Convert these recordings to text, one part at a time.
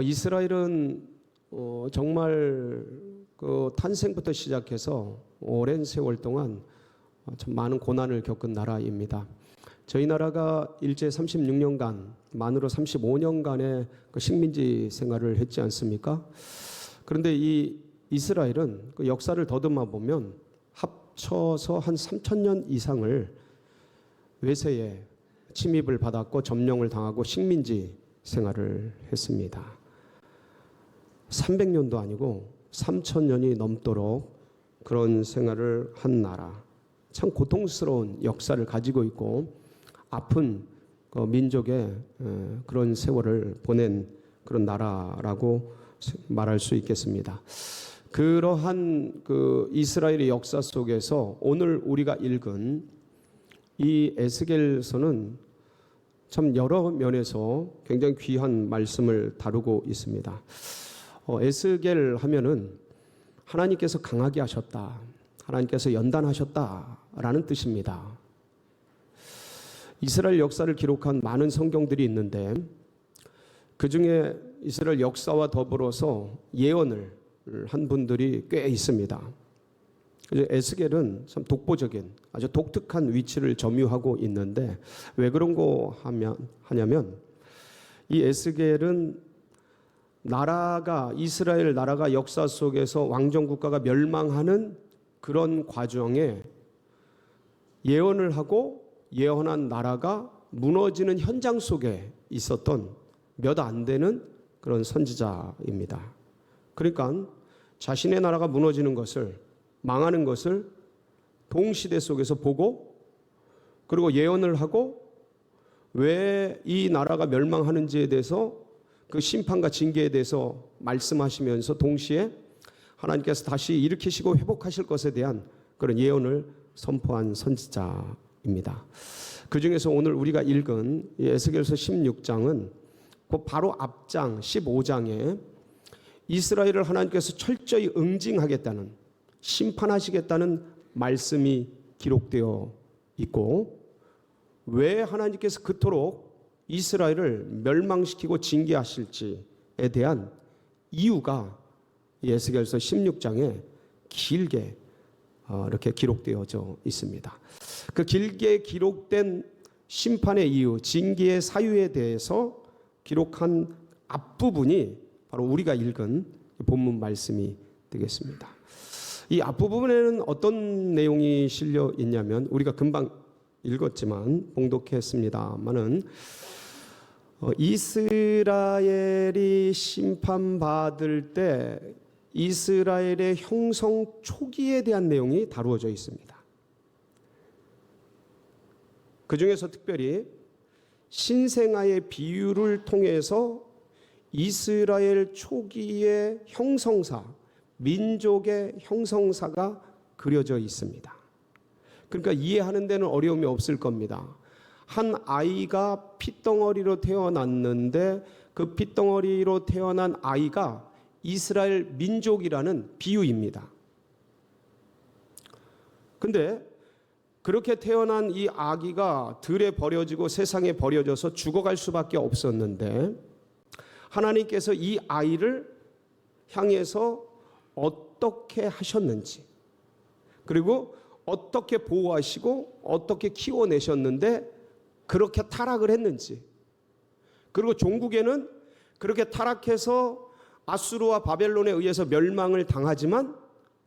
이스라엘은 정말 그 탄생부터 시작해서 오랜 세월 동안 참 많은 고난을 겪은 나라입니다. 저희 나라가 일제 36년간, 만으로 35년간의 그 식민지 생활을 했지 않습니까? 그런데 이 이스라엘은 그 역사를 더듬어 보면 합쳐서 한 3,000년 이상을 외세에 침입을 받았고 점령을 당하고 식민지 생활을 했습니다. 300년도 아니고 3,000년이 넘도록 그런 생활을 한 나라. 참 고통스러운 역사를 가지고 있고 아픈 민족의 그런 세월을 보낸 그런 나라라고 말할 수 있겠습니다. 그러한 그 이스라엘의 역사 속에서 오늘 우리가 읽은 이 에스겔서는 참 여러 면에서 굉장히 귀한 말씀을 다루고 있습니다. 에스겔 하면은 하나님께서 강하게 하셨다, 하나님께서 연단하셨다라는 뜻입니다. 이스라엘 역사를 기록한 많은 성경들이 있는데 그 중에 이스라엘 역사와 더불어서 예언을 한 분들이 꽤 있습니다. 에스겔은 참 독보적인 아주 독특한 위치를 점유하고 있는데 왜 그런 거 하냐면 이 에스겔은 이스라엘 나라가 역사 속에서 왕정 국가가 멸망하는 그런 과정에 예언을 하고 예언한 나라가 무너지는 현장 속에 있었던 몇 안 되는 그런 선지자입니다. 그러니까 자신의 나라가 무너지는 것을, 망하는 것을 동시대 속에서 보고 그리고 예언을 하고 왜 이 나라가 멸망하는지에 대해서 그 심판과 징계에 대해서 말씀하시면서 동시에 하나님께서 다시 일으키시고 회복하실 것에 대한 그런 예언을 선포한 선지자입니다. 그 중에서 오늘 우리가 읽은 에스겔서 16장은 그 바로 앞장 15장에 이스라엘을 하나님께서 철저히 응징하겠다는, 심판하시겠다는 말씀이 기록되어 있고 왜 하나님께서 그토록 이스라엘을 멸망시키고 징계하실지에 대한 이유가 에스겔서 16장에 길게 이렇게 기록되어져 있습니다. 그 길게 기록된 심판의 이유, 징계의 사유에 대해서 기록한 앞부분이 바로 우리가 읽은 본문 말씀이 되겠습니다. 이 앞부분에는 어떤 내용이 실려 있냐면 우리가 금방 읽었지만 봉독했습니다마는 이스라엘이 심판받을 때 이스라엘의 형성 초기에 대한 내용이 다루어져 있습니다. 그 중에서 특별히 신생아의 비유를 통해서 이스라엘 초기의 형성사, 민족의 형성사가 그려져 있습니다. 그러니까 이해하는 데는 어려움이 없을 겁니다. 한 아이가 핏덩어리로 태어났는데 그 핏덩어리로 태어난 아이가 이스라엘 민족이라는 비유입니다. 근데 그렇게 태어난 이 아기가 들에 버려지고 세상에 버려져서 죽어갈 수밖에 없었는데 하나님께서 이 아이를 향해서 어떻게 하셨는지, 그리고 어떻게 보호하시고 어떻게 키워내셨는데 그렇게 타락을 했는지, 그리고 종국에는 그렇게 타락해서 아수르와 바벨론에 의해서 멸망을 당하지만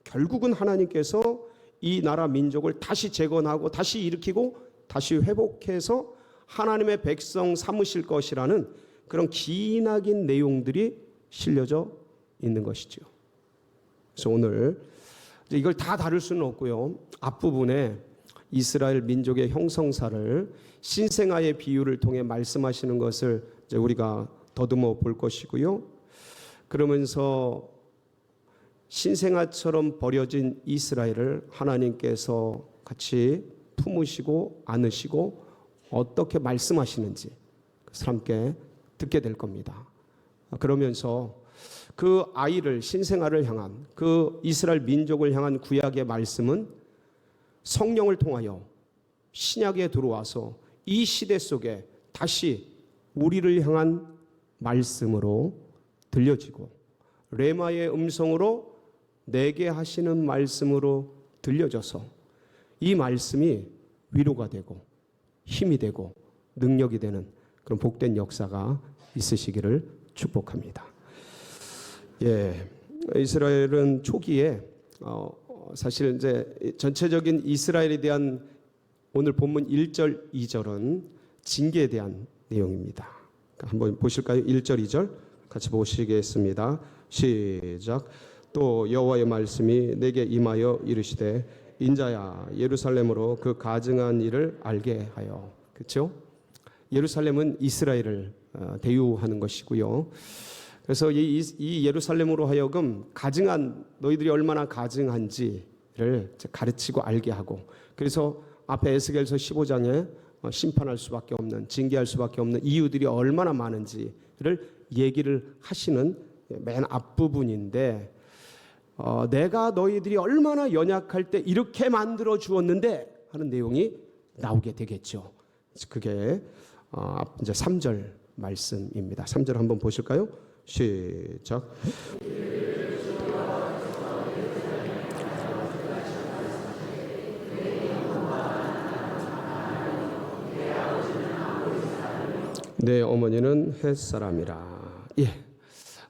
결국은 하나님께서 이 나라 민족을 다시 재건하고 다시 일으키고 다시 회복해서 하나님의 백성 삼으실 것이라는 그런 기나긴 내용들이 실려져 있는 것이죠. 그래서 오늘 이걸 다 다룰 수는 없고요. 앞부분에 이스라엘 민족의 형성사를 신생아의 비유를 통해 말씀하시는 것을 이제 우리가 더듬어 볼 것이고요. 그러면서 신생아처럼 버려진 이스라엘을 하나님께서 같이 품으시고 안으시고 어떻게 말씀하시는지 그것을 함께 듣게 될 겁니다. 그러면서 그 아이를, 신생아를 향한, 그 이스라엘 민족을 향한 구약의 말씀은 성령을 통하여 신약에 들어와서 이 시대 속에 다시 우리를 향한 말씀으로 들려지고 레마의 음성으로 내게 하시는 말씀으로 들려져서 이 말씀이 위로가 되고 힘이 되고 능력이 되는 그런 복된 역사가 있으시기를 축복합니다. 예, 이스라엘은 초기에 사실 이제 전체적인 이스라엘에 대한 오늘 본문 1절, 2절은 징계에 대한 내용입니다. 한번 보실까요? 1절, 2절 같이 보시겠습니다. 시작. 또 여호와의 말씀이 내게 임하여 이르시되 인자야 예루살렘으로 그 가증한 일을 알게 하여. 그렇죠? 예루살렘은 이스라엘을 대유하는 것이고요. 그래서 이 예루살렘으로 하여금 가증한, 너희들이 얼마나 가증한지를 가르치고 알게 하고, 그래서 앞에 에스겔서 15장에 심판할 수밖에 없는, 징계할 수밖에 없는 이유들이 얼마나 많은지를 얘기를 하시는 맨 앞부분인데, 내가 너희들이 얼마나 연약할 때 이렇게 만들어 주었는데 하는 내용이 나오게 되겠죠. 그게 이제 3절 말씀입니다. 3절 한번 보실까요? 시작. 내 어머니는 햇사람이라. 예,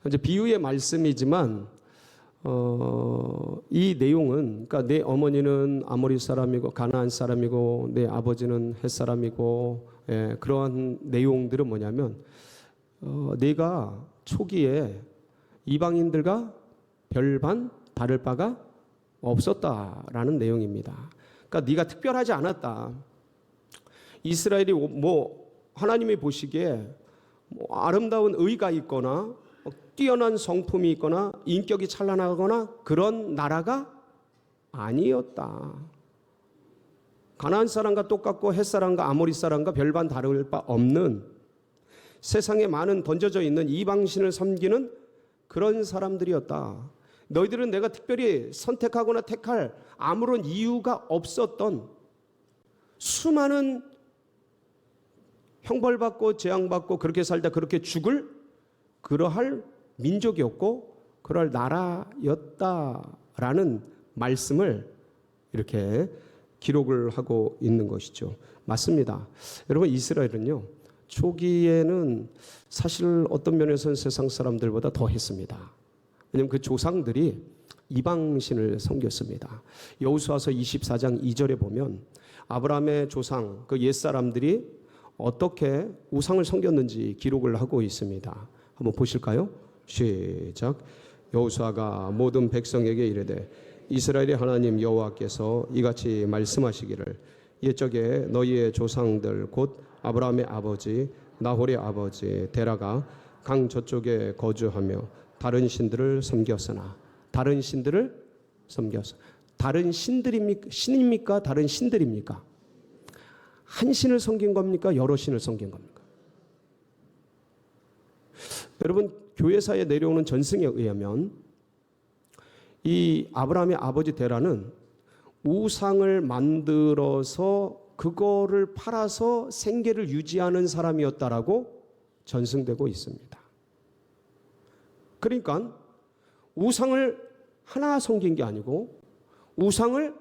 이제 비유의 말씀이지만 이 내용은, 그러니까 내 어머니는 아모리 사람이고 가나안 사람이고 내 아버지는 햇사람이고, 예, 그러한 내용들은 뭐냐면 내가 초기에 이방인들과 별반 다를 바가 없었다라는 내용입니다. 그러니까 네가 특별하지 않았다. 이스라엘이 뭐 하나님이 보시기에 아름다운 의가 있거나 뛰어난 성품이 있거나 인격이 찬란하거나 그런 나라가 아니었다. 가나안 사람과 똑같고 헷 사람과 아모리 사람과 별반 다를 바 없는, 세상에 많은 던져져 있는 이방신을 섬기는 그런 사람들이었다. 너희들은 내가 특별히 선택하거나 택할 아무런 이유가 없었던, 수많은 형벌받고 재앙받고 그렇게 살다 그렇게 죽을 그러할 민족이었고 그럴 나라였다라는 말씀을 이렇게 기록을 하고 있는 것이죠. 맞습니다. 여러분, 이스라엘은요 초기에는 사실 어떤 면에서는 세상 사람들보다 더 했습니다. 왜냐하면 그 조상들이 이방신을 섬겼습니다. 여호수아서 24장 2절에 보면 아브라함의 조상 그 옛사람들이 어떻게 우상을 섬겼는지 기록을 하고 있습니다. 한번 보실까요? 시작. 여호수아가 모든 백성에게 이르되 이스라엘의 하나님 여호와께서 이같이 말씀하시기를 옛적에 너희의 조상들 곧 아브라함의 아버지 나홀의 아버지 데라가 강 저쪽에 거주하며 다른 신들을 섬겼으나, 다른 신들을 섬겼어. 다른 신들입니까? 신입니까? 다른 신들입니까? 한 신을 섬긴 겁니까? 여러 신을 섬긴 겁니까? 여러분, 교회사에 내려오는 전승에 의하면 이 아브라함의 아버지 데라는 우상을 만들어서 그거를 팔아서 생계를 유지하는 사람이었다라고 전승되고 있습니다. 그러니까 우상을 하나 섬긴 게 아니고 우상을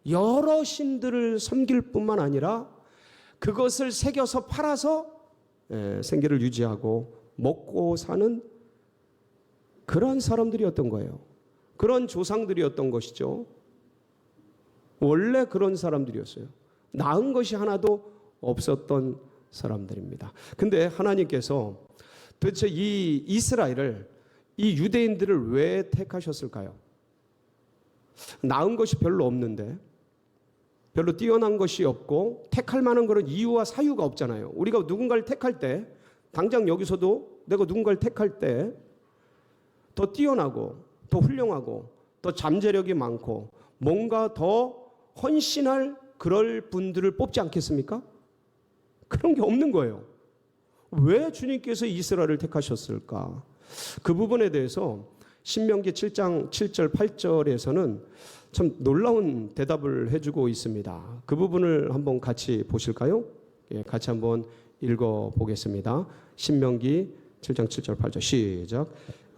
여러 신들을 섬길 뿐만 아니라 그것을 새겨서 팔아서 생계를 유지하고 먹고 사는 그런 사람들이었던 거예요. 그런 조상들이었던 것이죠. 원래 그런 사람들이었어요. 나은 것이 하나도 없었던 사람들입니다. 근데 하나님께서 도대체 이 이스라엘을, 이 유대인들을 왜 택하셨을까요? 나은 것이 별로 없는데, 별로 뛰어난 것이 없고 택할 만한 그런 이유와 사유가 없잖아요. 우리가 누군가를 택할 때, 당장 여기서도 내가 누군가를 택할 때 더 뛰어나고 더 훌륭하고 더 잠재력이 많고 뭔가 더 헌신할 그럴 분들을 뽑지 않겠습니까? 그런 게 없는 거예요. 왜 주님께서 이스라엘을 택하셨을까? 그 부분에 대해서 신명기 7장 7절 8절에서는 참 놀라운 대답을 해주고 있습니다. 그 부분을 한번 같이 보실까요? 예, 같이 한번 읽어보겠습니다. 신명기 7장 7절 8절 시작.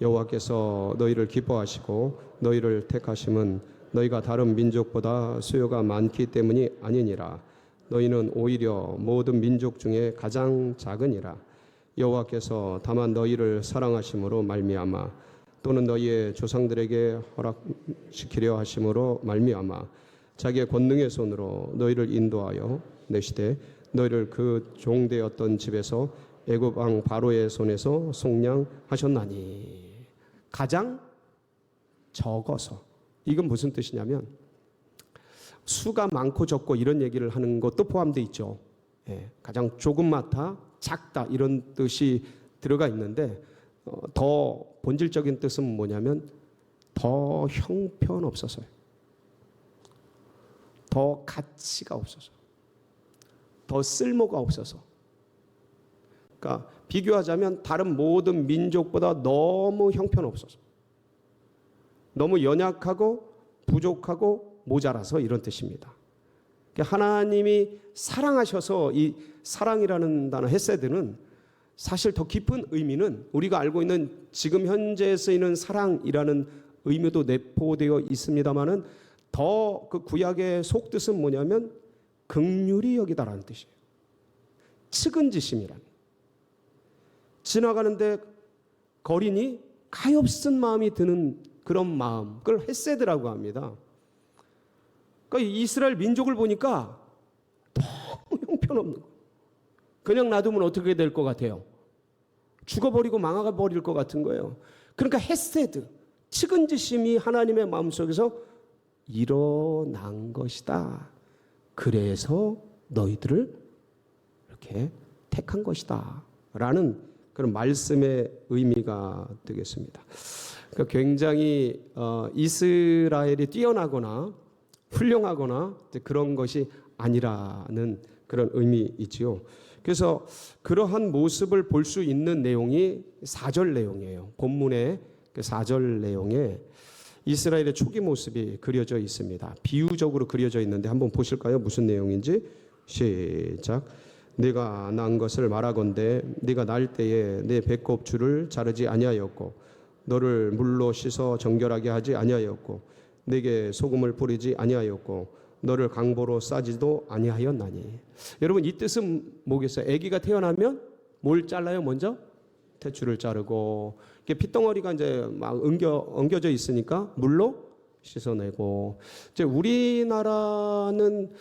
여호와께서 너희를 기뻐하시고 너희를 택하심은 너희가 다른 민족보다 수요가 많기 때문이 아니니라. 너희는 오히려 모든 민족 중에 가장 작으니라. 여호와께서 다만 너희를 사랑하심으로 말미암아 또는 너희의 조상들에게 허락시키려 하심으로 말미암아 자기의 권능의 손으로 너희를 인도하여 내시되 너희를 그 종되었던 집에서 애굽 왕 바로의 손에서 속량하셨나니. 가장 적어서. 이건 무슨 뜻이냐면 수가 많고 적고 이런 얘기를 하는 것도 포함되어 있죠. 가장 조금마다 작다 이런 뜻이 들어가 있는데 더 본질적인 뜻은 뭐냐면 더 형편없어서요. 더 가치가 없어서, 더 쓸모가 없어서. 그러니까 비교하자면 다른 모든 민족보다 너무 형편없어서, 너무 연약하고 부족하고 모자라서 이런 뜻입니다. 하나님이 사랑하셔서 이 사랑이라는 단어 헤세드는 사실 더 깊은 의미는 우리가 알고 있는 지금 현재에 쓰이는 사랑이라는 의미도 내포되어 있습니다만은 더 그 구약의 속뜻은 뭐냐면 긍휼히 여기다라는 뜻이에요. 측은지심이란. 지나가는데 거리니 가엾은 마음이 드는 그런 마음, 그걸 헤세드라고 합니다. 그러니까 이스라엘 민족을 보니까 너무 형편없는 거예요. 그냥 놔두면 어떻게 될 것 같아요? 죽어버리고 망해버릴 것 같은 거예요. 그러니까 헤세드, 측은지심이 하나님의 마음속에서 일어난 것이다. 그래서 너희들을 이렇게 택한 것이다 라는 그런 말씀의 의미가 되겠습니다. 그러니까 굉장히 이스라엘이 뛰어나거나 훌륭하거나 그런 것이 아니라는 그런 의미이지요. 그래서 그러한 모습을 볼 수 있는 내용이 4절 내용이에요. 본문의 그 4절 내용에 이스라엘의 초기 모습이 그려져 있습니다. 비유적으로 그려져 있는데 한번 보실까요? 무슨 내용인지. 시작. 네가 난 것을 말하건대 네가 날 때에 내 배꼽 줄을 자르지 아니하였고 너를 물로 씻어 정결하게 하지 아니하였고 네게 소금을 뿌리지 아니하였고 너를 강보로 싸지도 아니하였나니. 여러분 이 뜻은 뭐겠어요? 아기가 태어나면 뭘 잘라요? 먼저 탯줄을 자르고 핏덩어리가 이제 막 엉겨져 있으니까 물로 씻어내고. 이제 우리나라는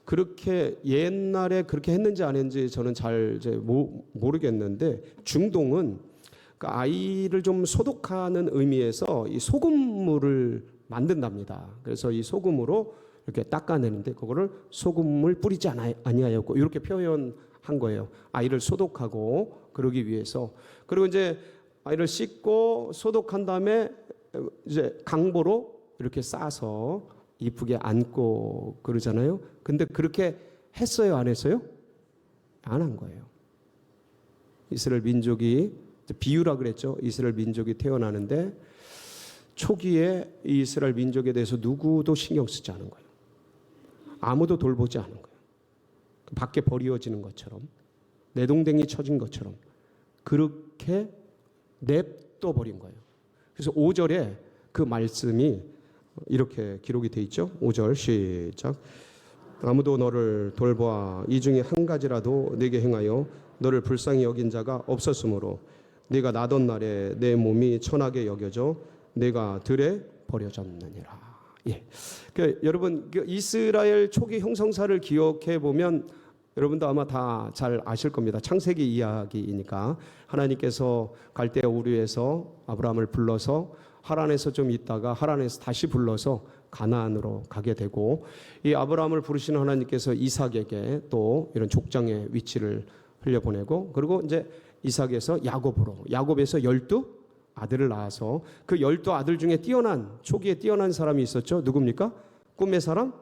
그렇게 옛날에 그렇게 했는지 안 했는지 저는 잘 이제 모르겠는데 중동은 그 아이를 좀 소독하는 의미에서 이 소금물을 만든답니다. 그래서 이 소금으로 이렇게 닦아내는데 그거를 소금을 뿌리지 아니하였고 이렇게 표현한 거예요. 아이를 소독하고 그러기 위해서. 그리고 이제 아이를 씻고 소독한 다음에 이제 강보로 이렇게 싸서 이쁘게 안고 그러잖아요. 근데 그렇게 했어요, 안 했어요? 안 한 거예요. 이스라엘 민족이 비유라 그랬죠. 이스라엘 민족이 태어나는데 초기에 이스라엘 민족에 대해서 누구도 신경 쓰지 않은 거예요. 아무도 돌보지 않은 거예요. 밖에 버려지는 것처럼 내동댕이 쳐진 것처럼 그렇게 냅둬 버린 거예요. 그래서 5절에 그 말씀이 이렇게 기록이 돼 있죠. 5절 시작. 아무도 너를 돌보아 이 중에 한 가지라도 네게 행하여 너를 불쌍히 여긴 자가 없었으므로 네가 나던 날에 내 몸이 천하게 여겨져 내가 들에 버려졌느니라. 예. 그러니까 여러분 이스라엘 초기 형성사를 기억해 보면 여러분도 아마 다 잘 아실 겁니다. 창세기 이야기이니까 하나님께서 갈대아 우르에서 아브라함을 불러서 하란에서 좀 있다가 하란에서 다시 불러서 가나안으로 가게 되고 이 아브라함을 부르시는 하나님께서 이삭에게 또 이런 족장의 위치를 흘려보내고 그리고 이제 이삭에서 야곱에서 12 아들을 낳아서 그 12아들 중에 초기에 뛰어난 사람이 있었죠. 누굽니까? 꿈의 사람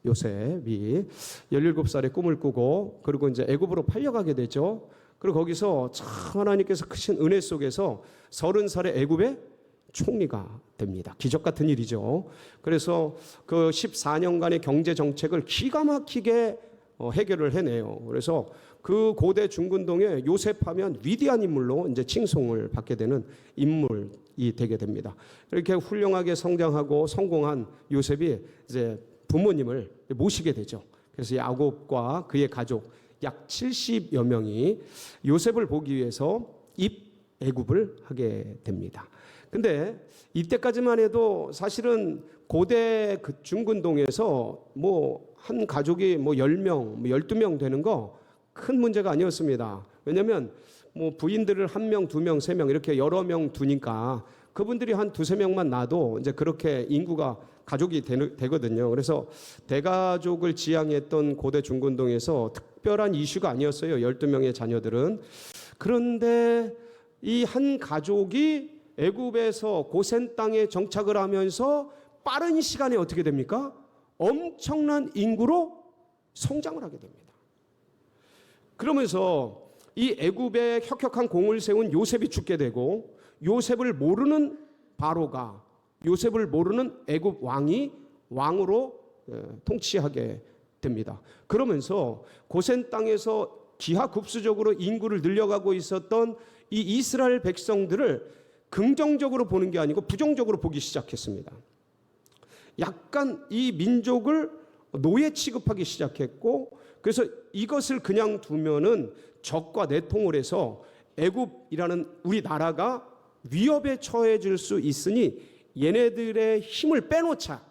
요셉이 17살에 꿈을 꾸고 그리고 이제 애굽으로 팔려가게 되죠. 그리고 거기서 참 하나님께서 크신 은혜 속에서 30살에 애굽의 총리가 됩니다. 기적 같은 일이죠. 그래서 그 14년간의 경제 정책을 기가 막히게 해결을 해내요. 그래서 그 고대 중근동에 요셉하면 위대한 인물로 이제 칭송을 받게 되는 인물이 되게 됩니다. 이렇게 훌륭하게 성장하고 성공한 요셉이 이제 부모님을 모시게 되죠. 그래서 야곱과 그의 가족 약 70여 명이 요셉을 보기 위해서 입애굽을 하게 됩니다. 근데 이때까지만 해도 사실은 고대 그 중근동에서 뭐 한 가족이 뭐 10명, 뭐 12명 되는 거 큰 문제가 아니었습니다. 왜냐하면 뭐 부인들을 1명, 2명, 3명 이렇게 여러 명 두니까 그분들이 한 2-3명만 놔도 이제 그렇게 인구가 가족이 되거든요. 그래서 대가족을 지향했던 고대 중근동에서 특별한 이슈가 아니었어요. 12명의 자녀들은. 그런데 이 한 가족이 애굽에서 고센 땅에 정착을 하면서 빠른 시간에 어떻게 됩니까? 엄청난 인구로 성장을 하게 됩니다. 그러면서 이 애굽에 혁혁한 공을 세운 요셉이 죽게 되고 요셉을 모르는 바로가 요셉을 모르는 애굽 왕이 왕으로 통치하게 됩니다. 그러면서 고센 땅에서 기하급수적으로 인구를 늘려가고 있었던 이 이스라엘 백성들을 긍정적으로 보는 게 아니고 부정적으로 보기 시작했습니다. 약간 이 민족을 노예 취급하기 시작했고 그래서 이것을 그냥 두면은 적과 내통을 해서 애굽이라는 우리 나라가 위협에 처해질 수 있으니 얘네들의 힘을 빼놓자.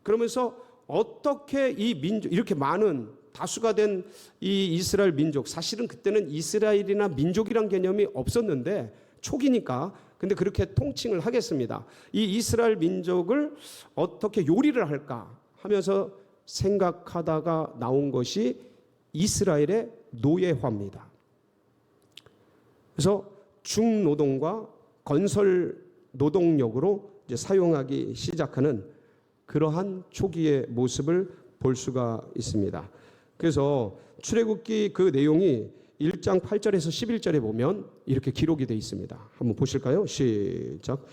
그러면서 어떻게 이 민족 이렇게 많은 다수가 된 이 이스라엘 민족 사실은 그때는 이스라엘이나 민족이란 개념이 없었는데 초기니까 근데 그렇게 통칭을 하겠습니다. 이 이스라엘 민족을 어떻게 요리를 할까 하면서 생각하다가 나온 것이 이스라엘의 노예화입니다. 그래서 중노동과 건설 노동력으로 이제 사용하기 시작하는 그러한 초기의 모습을 볼 수가 있습니다. 그래서 출애굽기 그 내용이 1장 8절에서 11절에 보면 이렇게 기록이 되어 있습니다. 한번 보실까요? 시작.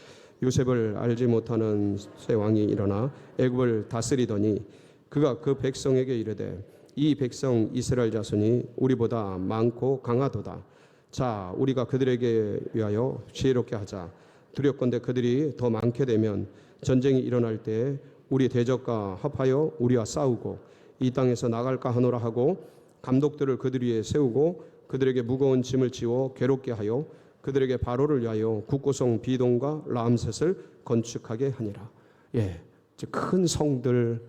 요셉을 알지 못하는 새 왕이 일어나 애굽을 다스리더니 그가 그 백성에게 이르되 이 백성 이스라엘 자손이 우리보다 많고 강하도다. 자, 우리가 그들에게 위하여 지혜롭게 하자. 두렵건대 그들이 더 많게 되면 전쟁이 일어날 때 우리 대적과 합하여 우리와 싸우고 이 땅에서 나갈까 하노라 하고 감독들을 그들 위에 세우고 그들에게 무거운 짐을 지워 괴롭게 하여 그들에게 바로를 위하여 국고성 비동과 라암셋을 건축하게 하니라. 예, 큰 성들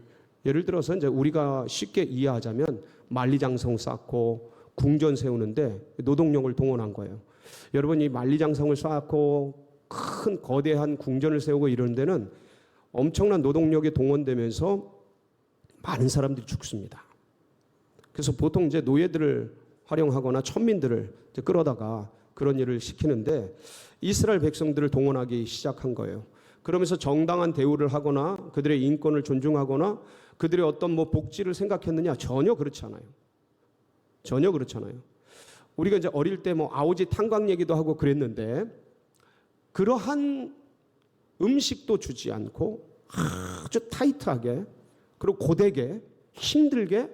예를 들어서 이제 우리가 쉽게 이해하자면 만리장성 쌓고 궁전 세우는데 노동력을 동원한 거예요. 여러분 이 만리장성을 쌓고 큰 거대한 궁전을 세우고 이런 데는 엄청난 노동력이 동원되면서 많은 사람들이 죽습니다. 그래서 보통 이제 노예들을 활용하거나 천민들을 이제 끌어다가 그런 일을 시키는데 이스라엘 백성들을 동원하기 시작한 거예요. 그러면서 정당한 대우를 하거나 그들의 인권을 존중하거나 그들의 어떤 뭐 복지를 생각했느냐? 전혀 그렇지 않아요. 전혀 그렇지 않아요. 우리가 이제 어릴 때 뭐 아오지 탄광 얘기도 하고 그랬는데 그러한 음식도 주지 않고 아주 타이트하게 그리고 고되게 힘들게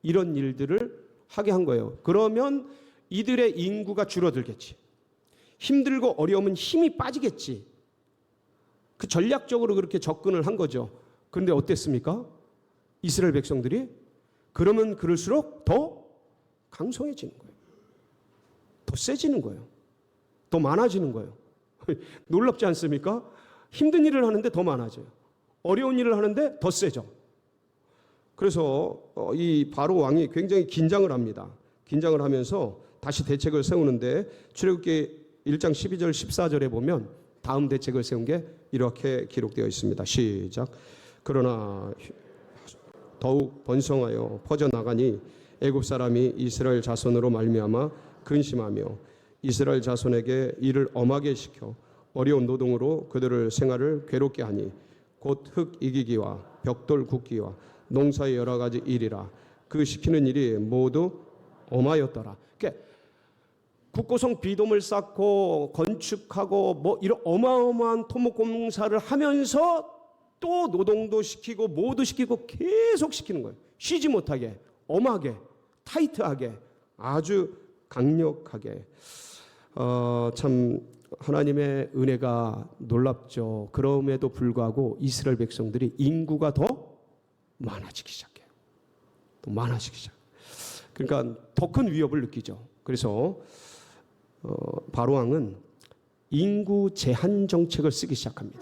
이런 일들을 하게 한 거예요. 그러면 이들의 인구가 줄어들겠지. 힘들고 어려우면 힘이 빠지겠지. 그 전략적으로 그렇게 접근을 한 거죠. 그런데 어땠습니까? 이스라엘 백성들이 그러면 그럴수록 더 강성해지는 거예요. 더 세지는 거예요. 더 많아지는 거예요. 놀랍지 않습니까? 힘든 일을 하는데 더 많아져요. 어려운 일을 하는데 더 세죠. 그래서 이 바로 왕이 굉장히 긴장을 합니다. 긴장을 하면서 다시 대책을 세우는데 출애굽기 1장 12절 14절에 보면 다음 대책을 세운 게 이렇게 기록되어 있습니다. 시작. 그러나 더욱 번성하여 퍼져나가니 애굽 사람이 이스라엘 자손으로 말미암아 근심하며 이스라엘 자손에게 일을 엄하게 시켜 어려운 노동으로 그들을 생활을 괴롭게 하니 곧 흙 이기기와 벽돌 굽기와 농사의 여러 가지 일이라 그 시키는 일이 모두 엄하였더라. 그러니까 국고성 비돔을 쌓고 건축하고 뭐 이런 어마어마한 토목 공사를 하면서 또 노동도 시키고 뭐도 시키고 계속 시키는 거예요. 쉬지 못하게 엄하게 타이트하게, 아주 강력하게. 참 하나님의 은혜가 놀랍죠. 그럼에도 불구하고 이스라엘 백성들이 인구가 더 많아지기 시작해요. 또 많아지기 시작. 그러니까 더 큰 위협을 느끼죠. 그래서 바로 왕은 인구 제한 정책을 쓰기 시작합니다.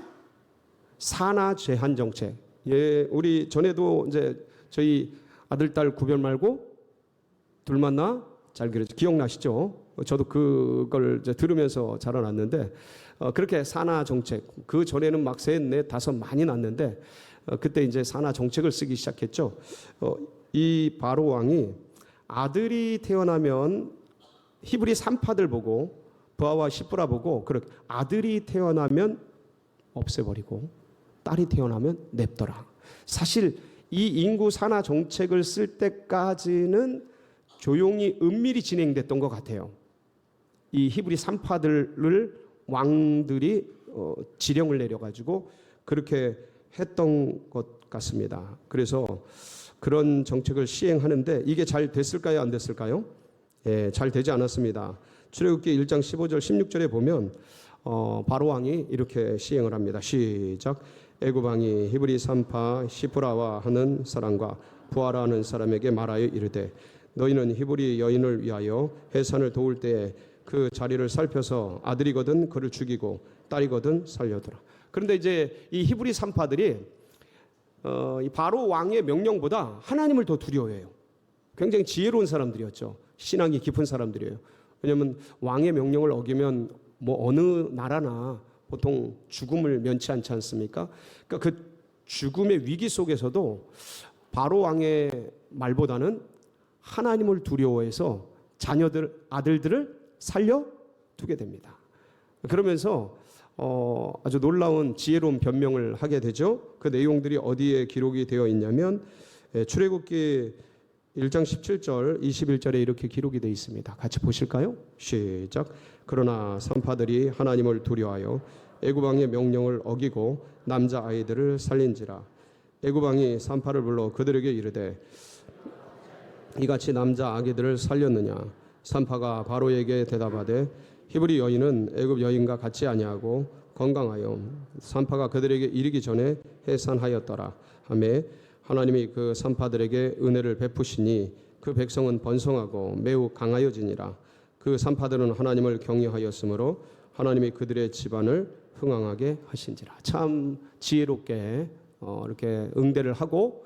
산하 제한 정책. 예, 우리 전에도 이제 저희 아들 딸 구별 말고 둘만 나 잘 기르죠. 기억나시죠? 저도 그걸 이제 들으면서 자라났는데 그렇게 산하 정책. 그 전에는 막 셋, 넷, 다섯 많이 낳는데 그때 이제 산하 정책을 쓰기 시작했죠. 이 바로 왕이 아들이 태어나면 히브리 산파들 보고 부하와 시프라 보고 그렇게 아들이 태어나면 없애버리고 딸이 태어나면 냅둬라. 사실 이 인구 산하 정책을 쓸 때까지는 조용히 은밀히 진행됐던 것 같아요. 이 히브리 산파들을 왕들이 지령을 내려가지고 그렇게 했던 것 같습니다. 그래서 그런 정책을 시행하는데 이게 잘 됐을까요? 안 됐을까요? 예, 잘 되지 않았습니다. 출애굽기 1장 15절 16절에 보면 바로 왕이 이렇게 시행을 합니다. 시작. 애굽 왕이 히브리 산파 시프라와 하는 사람과 부하라 하는 사람에게 말하여 이르되 너희는 히브리 여인을 위하여 해산을 도울 때에 그 자리를 살펴서 아들이거든 그를 죽이고 딸이거든 살려두라. 그런데 이제 이 히브리 산파들이 이 바로 왕의 명령보다 하나님을 더 두려워해요. 굉장히 지혜로운 사람들이었죠. 신앙이 깊은 사람들이에요. 왜냐하면 왕의 명령을 어기면 뭐 어느 나라나 보통 죽음을 면치 않지 않습니까? 그러니까 그 죽음의 위기 속에서도 바로 왕의 말보다는 하나님을 두려워해서 자녀들, 아들들을 살려두게 됩니다. 그러면서 아주 놀라운 지혜로운 변명을 하게 되죠. 그 내용들이 어디에 기록이 되어 있냐면 출애굽기 1장 17절 21절에 이렇게 기록이 되어 있습니다. 같이 보실까요? 시작. 그러나 산파들이 하나님을 두려워하여 애굽 왕의 명령을 어기고 남자 아이들을 살린지라. 애굽 왕이 산파를 불러 그들에게 이르되 이같이 남자 아기들을 살렸느냐. 산파가 바로에게 대답하되 히브리 여인은 애굽 여인과 같지 아니하고 건강하여 산파가 그들에게 이르기 전에 해산하였더라 하매 하나님이 그 산파들에게 은혜를 베푸시니 그 백성은 번성하고 매우 강하여지니라. 그 산파들은 하나님을 경외하였으므로 하나님이 그들의 집안을 흥왕하게 하신지라. 참 지혜롭게 이렇게 응대를 하고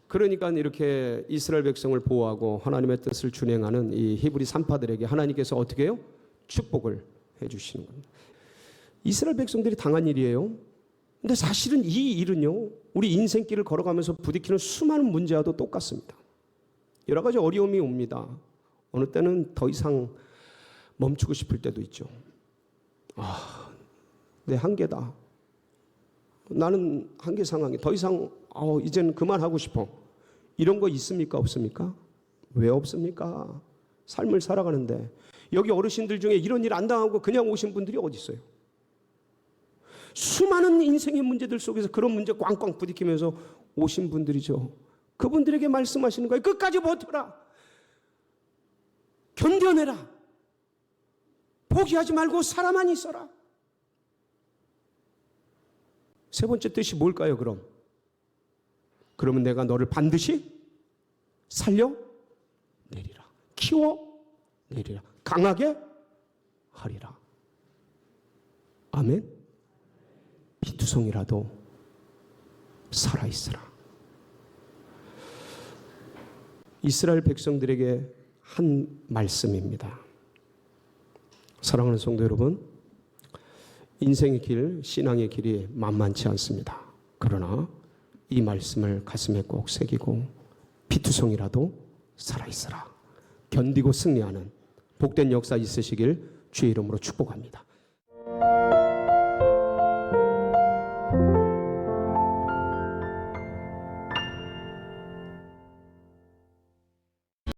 그러니까 이렇게 이스라엘 백성을 보호하고 하나님의 뜻을 준행하는 이 히브리 산파들에게 하나님께서 어떻게 해요? 축복을 해주시는 겁니다. 이스라엘 백성들이 당한 일이에요. 근데 사실은 이 일은요, 우리 인생길을 걸어가면서 부딪히는 수많은 문제와도 똑같습니다. 여러 가지 어려움이 옵니다. 어느 때는 더 이상 멈추고 싶을 때도 있죠. 내 한계다. 나는 한계 상황이 더 이상 이제는 그만하고 싶어. 이런 거 있습니까? 없습니까? 왜 없습니까? 삶을 살아가는데 여기 어르신들 중에 이런 일 안 당하고 그냥 오신 분들이 어디 있어요? 수많은 인생의 문제들 속에서 그런 문제 꽝꽝 부딪히면서 오신 분들이죠. 그분들에게 말씀하시는 거예요. 끝까지 버텨라. 견뎌내라. 포기하지 말고 살아만 있어라. 세 번째 뜻이 뭘까요, 그럼? 그러면 내가 너를 반드시 살려내리라. 키워내리라. 강하게 하리라. 아멘. 피투성이라도 살아있으라. 이스라엘 백성들에게 한 말씀입니다. 사랑하는 성도 여러분, 인생의 길, 신앙의 길이 만만치 않습니다. 그러나 이 말씀을 가슴에 꼭 새기고 피투성이라도 살아있으라. 견디고 승리하는 복된 역사 있으시길 주의 이름으로 축복합니다.